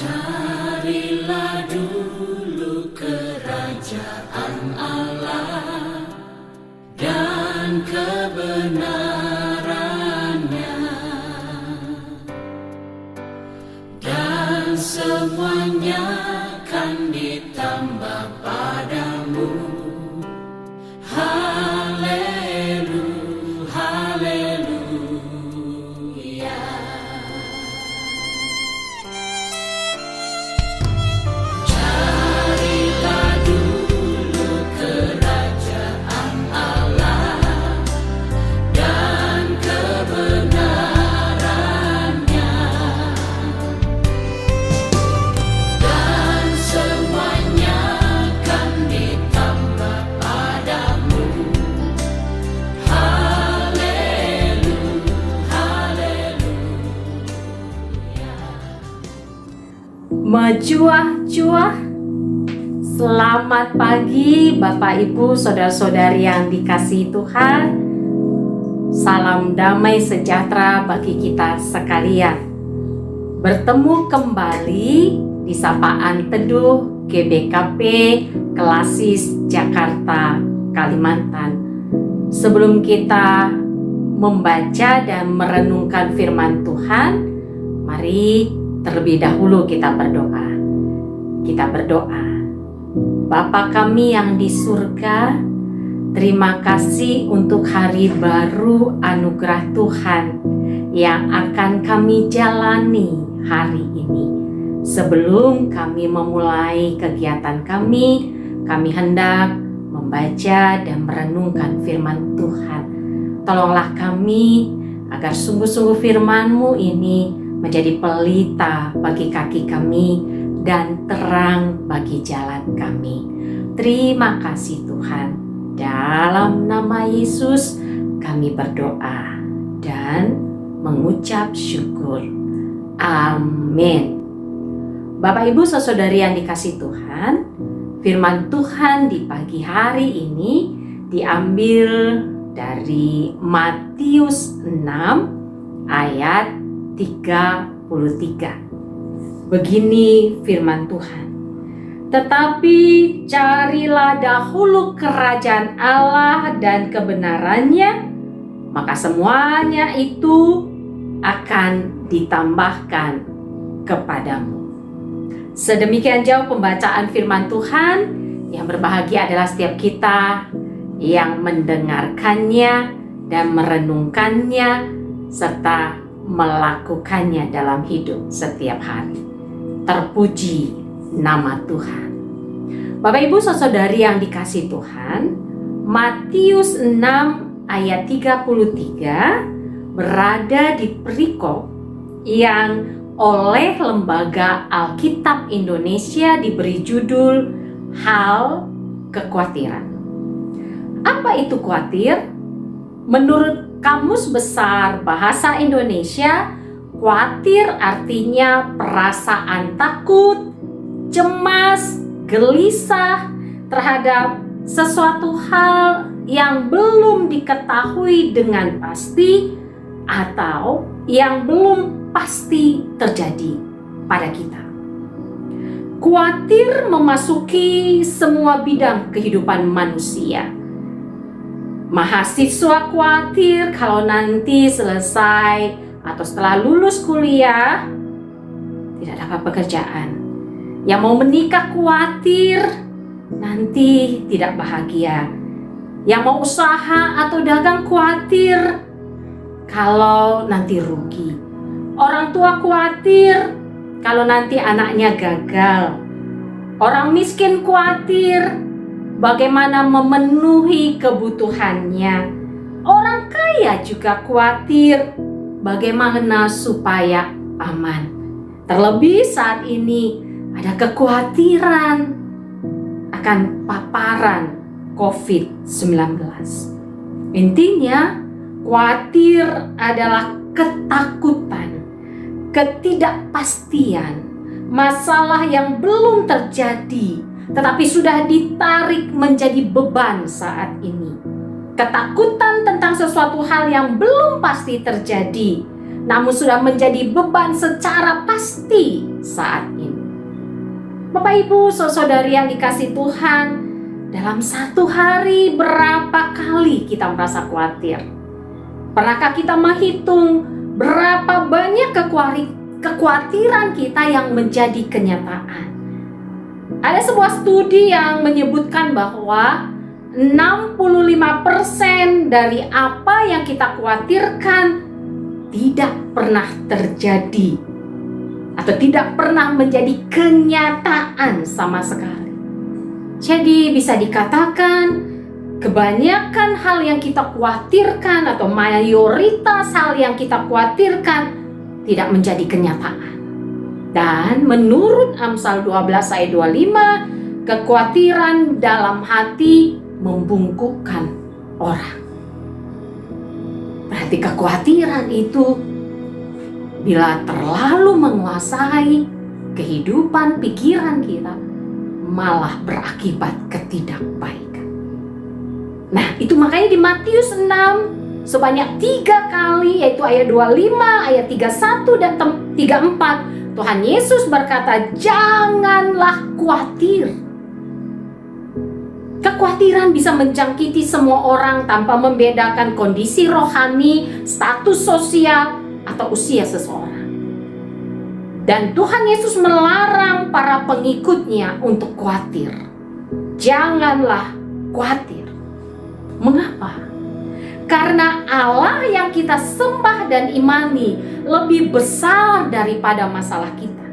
Carilah dulu kerajaan Allah dan kebenarannya, dan semuanya akan ditambah padamu. Haleluya, haleluya. Carilah dulu kerajaan Allah dan kebenarannya, dan semuanya akan ditambah padamu. Mencuah-cuah. Selamat pagi Bapak Ibu Saudara-saudari yang dikasihi Tuhan. Salam damai sejahtera bagi kita sekalian. Bertemu kembali di Sapaan Teduh GBKP Klasis Jakarta, Kalimantan. Sebelum kita membaca dan merenungkan firman Tuhan, mari terlebih dahulu kita berdoa. Kita berdoa. Bapa kami yang di surga, terima kasih untuk hari baru anugerah Tuhan yang akan kami jalani hari ini. Sebelum kami memulai kegiatan kami hendak membaca dan merenungkan firman Tuhan. Tolonglah kami agar sungguh-sungguh firman-Mu ini menjadi pelita bagi kaki kami dan terang bagi jalan kami. Terima kasih Tuhan. Dalam nama Yesus kami berdoa dan mengucap syukur. Amin. Bapak Ibu saudari yang dikasihi Tuhan, firman Tuhan di pagi hari ini diambil dari Matius 6 ayat 33. Begini firman Tuhan. Tetapi carilah dahulu kerajaan Allah dan kebenarannya, maka semuanya itu akan ditambahkan kepadamu. Sedemikian jauh pembacaan firman Tuhan. Yang berbahagia adalah setiap kita yang mendengarkannya dan merenungkannya serta melakukannya dalam hidup setiap hari. Terpuji nama Tuhan. Bapak Ibu saudari yang dikasihi Tuhan, Matius 6 ayat 33 berada di perikop yang oleh Lembaga Alkitab Indonesia diberi judul Hal Kekhawatiran. Apa itu khawatir? Menurut Kamus Besar Bahasa Indonesia, khawatir artinya perasaan takut, cemas, gelisah terhadap sesuatu hal yang belum diketahui dengan pasti atau yang belum pasti terjadi pada kita. Khawatir memasuki semua bidang kehidupan manusia. Mahasiswa khawatir kalau nanti selesai atau setelah lulus kuliah tidak dapat pekerjaan. Yang mau menikah khawatir nanti tidak bahagia. Yang mau usaha atau dagang khawatir kalau nanti rugi. Orang tua khawatir kalau nanti anaknya gagal. Orang miskin khawatir bagaimana memenuhi kebutuhannya. Orang kaya juga khawatir bagaimana supaya aman. Terlebih saat ini ada kekhawatiran akan paparan COVID-19. Intinya, khawatir adalah ketakutan, ketidakpastian, masalah yang belum terjadi tetapi sudah ditarik menjadi beban saat ini. Ketakutan tentang sesuatu hal yang belum pasti terjadi, namun sudah menjadi beban secara pasti saat ini. Bapak Ibu, saudari yang dikasih Tuhan, dalam satu hari berapa kali kita merasa khawatir? Pernahkah kita menghitung berapa banyak kekhawatiran kita yang menjadi kenyataan? Ada sebuah studi yang menyebutkan bahwa 65% dari apa yang kita khawatirkan tidak pernah terjadi atau tidak pernah menjadi kenyataan sama sekali. Jadi bisa dikatakan kebanyakan hal yang kita khawatirkan atau mayoritas hal yang kita khawatirkan tidak menjadi kenyataan. Dan menurut Amsal 12 ayat 25, kekhawatiran dalam hati membungkukkan orang. Berarti kekhawatiran itu bila terlalu menguasai kehidupan pikiran kita, malah berakibat ketidakbaikan. Nah, itu makanya di Matius 6 sebanyak 3 kali, yaitu ayat 25, ayat 31 dan 34, Tuhan Yesus berkata, janganlah khawatir. Kekhawatiran bisa menjangkiti semua orang tanpa membedakan kondisi rohani, status sosial, atau usia seseorang. Dan Tuhan Yesus melarang para pengikutnya untuk khawatir. Janganlah khawatir. Mengapa? Karena Allah yang kita sembah dan imani lebih besar daripada masalah kita.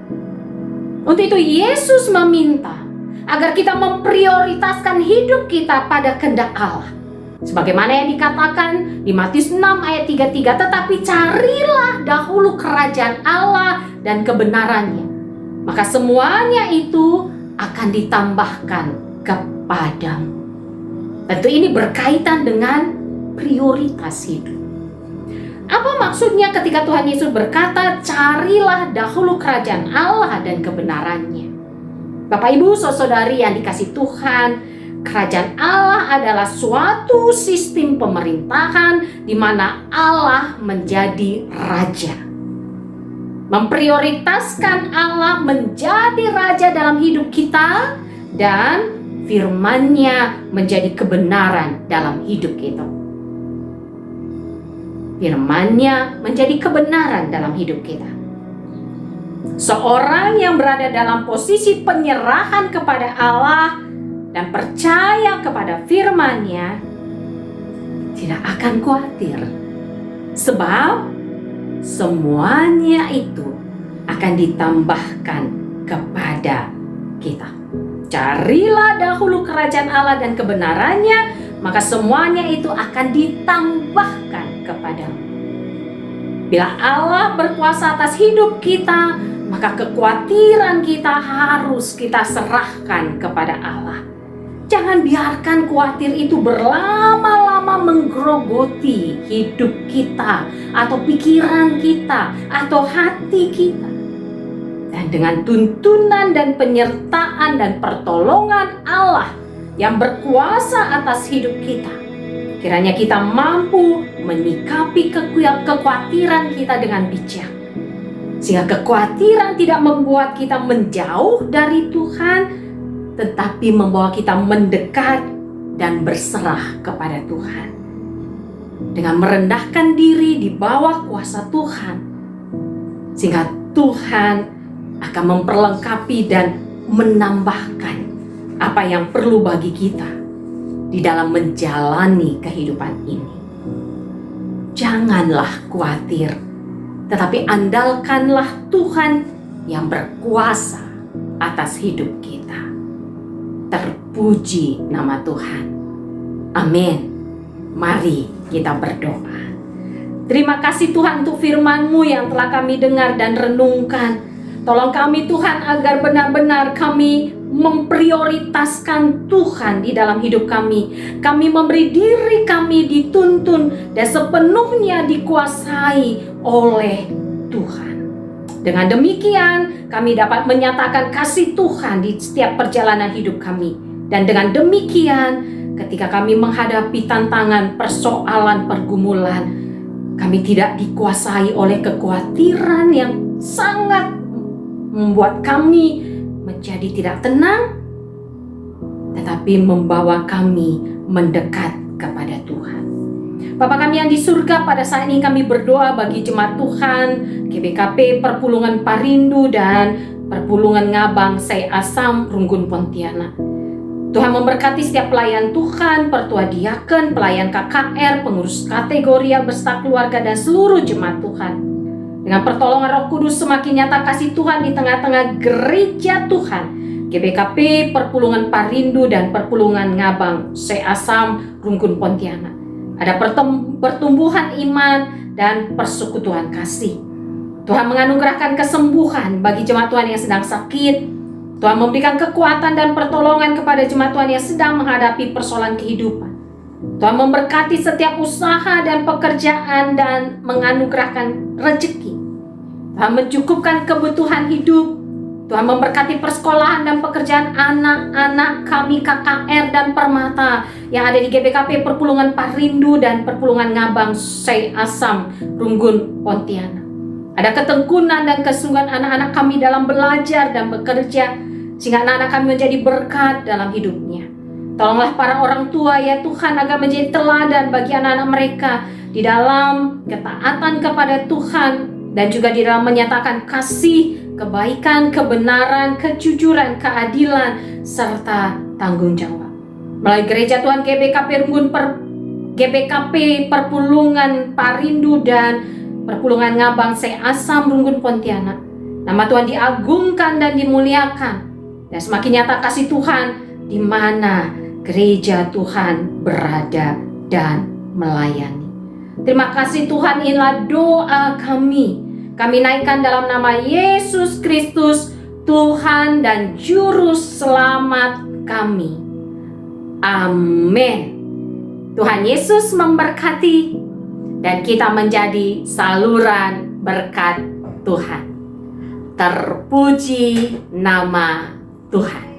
Untuk itu Yesus meminta agar kita memprioritaskan hidup kita pada kehendak Allah. Sebagaimana yang dikatakan di Matius 6 ayat 33, tetapi carilah dahulu kerajaan Allah dan kebenarannya, maka semuanya itu akan ditambahkan kepadamu. Tentu ini berkaitan dengan prioritas hidup. Apa maksudnya ketika Tuhan Yesus berkata, carilah dahulu kerajaan Allah dan kebenarannya? Bapak Ibu saudari yang dikasih Tuhan, kerajaan Allah adalah suatu sistem pemerintahan di mana Allah menjadi raja. Memprioritaskan Allah menjadi raja dalam hidup kita dan firman-Nya menjadi kebenaran dalam hidup kita. Firman-Nya menjadi kebenaran dalam hidup kita. Seorang yang berada dalam posisi penyerahan kepada Allah dan percaya kepada firman-Nya tidak akan khawatir, sebab semuanya itu akan ditambahkan kepada kita. Carilah dahulu kerajaan Allah dan kebenarannya, maka semuanya itu akan ditambahkan kepadamu. Bila Allah berkuasa atas hidup kita, maka kekhawatiran kita harus kita serahkan kepada Allah. Jangan biarkan khawatir itu berlama-lama menggerogoti hidup kita, atau pikiran kita, atau hati kita. Dan dengan tuntunan dan penyertaan dan pertolongan Allah yang berkuasa atas hidup kita, kiranya kita mampu menyikapi kekhawatiran kita dengan bijak. Sehingga kekhawatiran tidak membuat kita menjauh dari Tuhan, tetapi membawa kita mendekat dan berserah kepada Tuhan. Dengan merendahkan diri di bawah kuasa Tuhan, sehingga Tuhan akan memperlengkapi dan menambahkan apa yang perlu bagi kita di dalam menjalani kehidupan ini. Janganlah khawatir, tetapi andalkanlah Tuhan yang berkuasa atas hidup kita. Terpuji nama Tuhan. Amin. Mari kita berdoa. Terima kasih Tuhan untuk firman-Mu yang telah kami dengar dan renungkan. Tolong kami Tuhan agar benar-benar kami memprioritaskan Tuhan di dalam hidup kami. Kami memberi diri kami dituntun dan sepenuhnya dikuasai oleh Tuhan. Dengan demikian kami dapat menyatakan kasih Tuhan di setiap perjalanan hidup kami. Dan dengan demikian ketika kami menghadapi tantangan, persoalan, pergumulan, kami tidak dikuasai oleh kekhawatiran yang sangat membuat kami menjadi tidak tenang, tetapi membawa kami mendekat kepada Tuhan. Bapa kami yang di surga, pada saat ini kami berdoa bagi jemaat Tuhan, GBKP Perpulungan Parindu dan Perpulungan Ngabang Sei Asam Runggun Pontianak. Tuhan memberkati setiap pelayan Tuhan, pertua diaken, pelayan KKR, pengurus kategori beserta keluarga dan seluruh jemaat Tuhan. Dengan pertolongan Roh Kudus semakin nyata kasih Tuhan di tengah-tengah gereja Tuhan, GBKP Perpulungan Parindu dan Perpulungan Ngabang Sei Asam Runggun Pontianak. Ada pertumbuhan iman dan persekutuan kasih. Tuhan menganugerahkan kesembuhan bagi jemaat Tuhan yang sedang sakit. Tuhan memberikan kekuatan dan pertolongan kepada jemaat Tuhan yang sedang menghadapi persoalan kehidupan. Tuhan memberkati setiap usaha dan pekerjaan dan menganugerahkan rezeki. Tuhan mencukupkan kebutuhan hidup. Tuhan memberkati persekolahan dan pekerjaan anak-anak kami KKR dan Permata yang ada di GBKP Perpulungan Parindu dan Perpulungan Ngabang Sei Asam Runggun Pontianak. Ada ketekunan dan kesungguhan anak-anak kami dalam belajar dan bekerja, sehingga anak-anak kami menjadi berkat dalam hidupnya. Tolonglah para orang tua ya Tuhan, agar menjadi teladan bagi anak-anak mereka di dalam ketaatan kepada Tuhan dan juga di dalam menyatakan kasih, kebaikan, kebenaran, kejujuran, keadilan, serta tanggung jawab. Melalui gereja Tuhan GBKP Perpulungan Parindu dan Perpulungan Ngabang Sei Asam Runggun Pontianak, nama Tuhan diagungkan dan dimuliakan, dan semakin nyata kasih Tuhan di mana gereja Tuhan berada dan melayani. Terima kasih Tuhan, inilah doa kami. Kami naikkan dalam nama Yesus Kristus, Tuhan dan Juru Selamat kami. Amin. Tuhan Yesus memberkati, dan kita menjadi saluran berkat Tuhan. Terpuji nama Tuhan.